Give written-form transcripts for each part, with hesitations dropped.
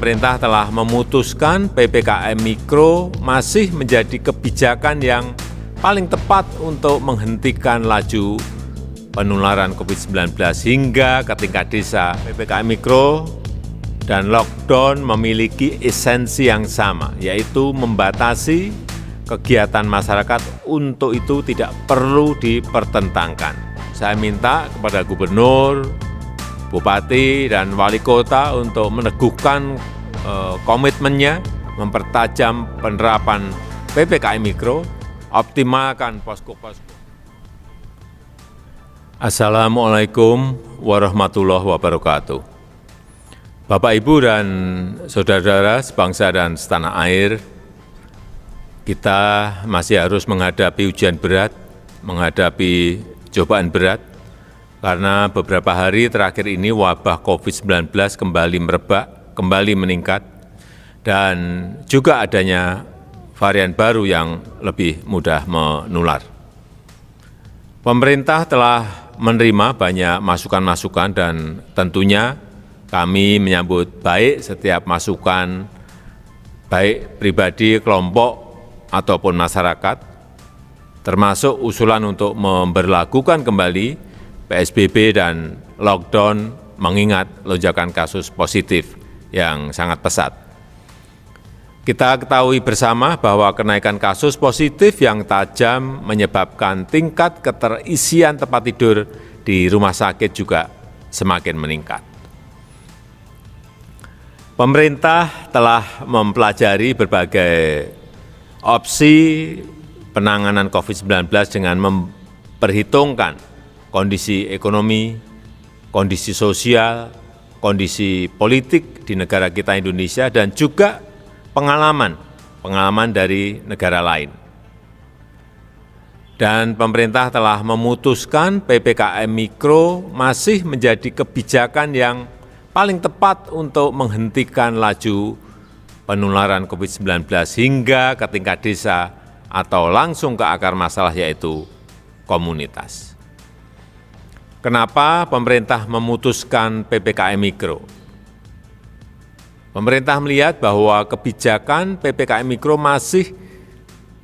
pemerintah telah memutuskan PPKM Mikro masih menjadi kebijakan yang paling tepat untuk menghentikan laju penularan COVID-19 hingga ke tingkat desa. PPKM Mikro dan lockdown memiliki esensi yang sama, yaitu membatasi kegiatan masyarakat. Untuk itu tidak perlu dipertentangkan. Saya minta kepada gubernur, bupati, dan wali kota untuk meneguhkan komitmennya, mempertajam penerapan PPKM Mikro, optimalkan posko-posko. Assalamualaikum warahmatullahi wabarakatuh. Bapak, Ibu, dan saudara-saudara sebangsa dan setanah air, kita masih harus menghadapi ujian berat, menghadapi cobaan berat, karena beberapa hari terakhir ini wabah COVID-19 kembali merebak, kembali meningkat, dan juga adanya varian baru yang lebih mudah menular. Pemerintah telah menerima banyak masukan-masukan dan tentunya kami menyambut baik setiap masukan, baik pribadi, kelompok, ataupun masyarakat, termasuk usulan untuk memberlakukan kembali PSBB dan lockdown mengingat lonjakan kasus positif yang sangat pesat. Kita ketahui bersama bahwa kenaikan kasus positif yang tajam menyebabkan tingkat keterisian tempat tidur di rumah sakit juga semakin meningkat. Pemerintah telah mempelajari berbagai opsi penanganan COVID-19 dengan memperhitungkan kondisi ekonomi, kondisi sosial, kondisi politik di negara kita Indonesia, dan juga pengalaman dari negara lain. Dan pemerintah telah memutuskan PPKM Mikro masih menjadi kebijakan yang paling tepat untuk menghentikan laju penularan COVID-19 hingga ke tingkat desa atau langsung ke akar masalah, yaitu komunitas. Kenapa pemerintah memutuskan PPKM Mikro? Pemerintah melihat bahwa kebijakan PPKM Mikro masih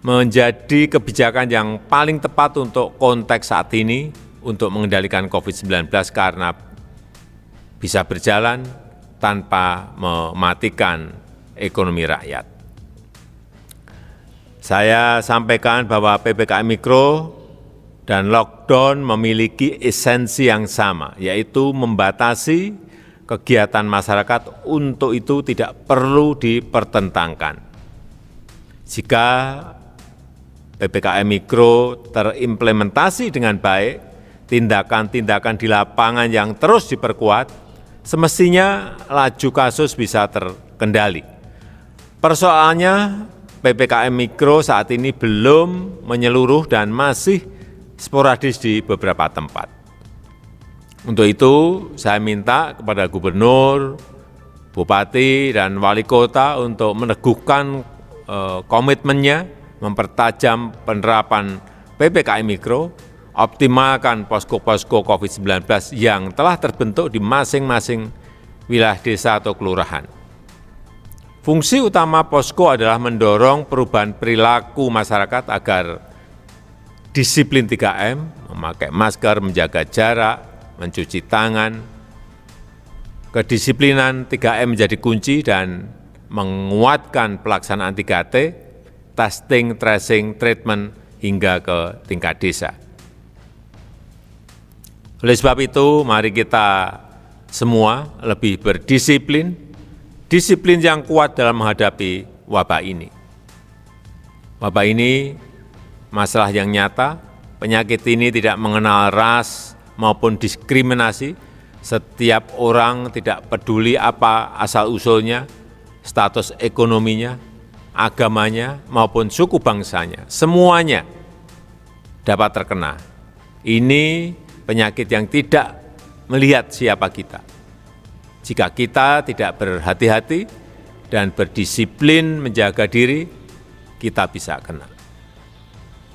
menjadi kebijakan yang paling tepat untuk konteks saat ini untuk mengendalikan COVID-19 karena bisa berjalan tanpa mematikan ekonomi rakyat. Saya sampaikan bahwa PPKM Mikro dan lockdown memiliki esensi yang sama, yaitu membatasi kegiatan masyarakat. Untuk itu tidak perlu dipertentangkan. Jika PPKM Mikro terimplementasi dengan baik, tindakan-tindakan di lapangan yang terus diperkuat, semestinya laju kasus bisa terkendali. Persoalannya, PPKM Mikro saat ini belum menyeluruh dan masih sporadis di beberapa tempat. Untuk itu, saya minta kepada gubernur, bupati, dan wali kota untuk meneguhkan komitmennya, mempertajam penerapan PPKM Mikro, optimalkan posko-posko COVID-19 yang telah terbentuk di masing-masing wilayah desa atau kelurahan. Fungsi utama posko adalah mendorong perubahan perilaku masyarakat agar disiplin 3M, memakai masker, menjaga jarak, mencuci tangan. Kedisiplinan 3M menjadi kunci dan menguatkan pelaksanaan 3T, testing, tracing, treatment, hingga ke tingkat desa. Oleh sebab itu, mari kita semua lebih berdisiplin, disiplin yang kuat dalam menghadapi wabah ini. Wabah ini masalah yang nyata, penyakit ini tidak mengenal ras maupun diskriminasi. Setiap orang, tidak peduli apa asal-usulnya, status ekonominya, agamanya, maupun suku bangsanya, semuanya dapat terkena. Ini penyakit yang tidak melihat siapa kita. Jika kita tidak berhati-hati dan berdisiplin menjaga diri, kita bisa kena.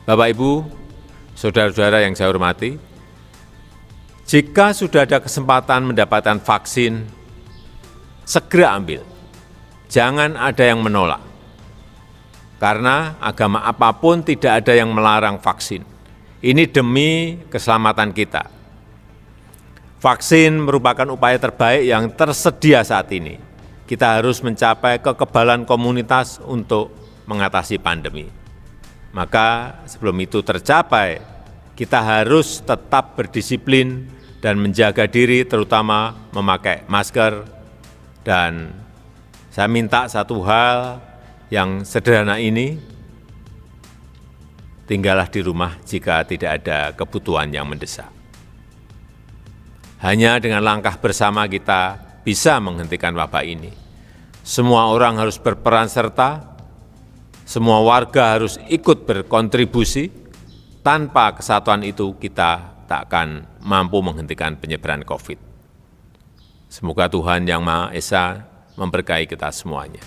Bapak, Ibu, saudara-saudara yang saya hormati, jika sudah ada kesempatan mendapatkan vaksin, segera ambil. jangan ada yang menolak. Karena agama apapun tidak ada yang melarang vaksin. Ini demi keselamatan kita. Vaksin merupakan upaya terbaik yang tersedia saat ini. Kita harus mencapai kekebalan komunitas untuk mengatasi pandemi. Maka sebelum itu tercapai, kita harus tetap berdisiplin dan menjaga diri, terutama memakai masker. Dan saya minta satu hal yang sederhana ini, tinggallah di rumah jika tidak ada kebutuhan yang mendesak. Hanya dengan langkah bersama kita bisa menghentikan wabah ini. Semua orang harus berperan serta, semua warga harus ikut berkontribusi. Tanpa kesatuan itu kita tak akan mampu menghentikan penyebaran COVID. Semoga Tuhan Yang Maha Esa memberkahi kita semuanya.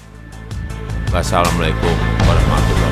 Wassalamualaikum warahmatullahi wabarakatuh.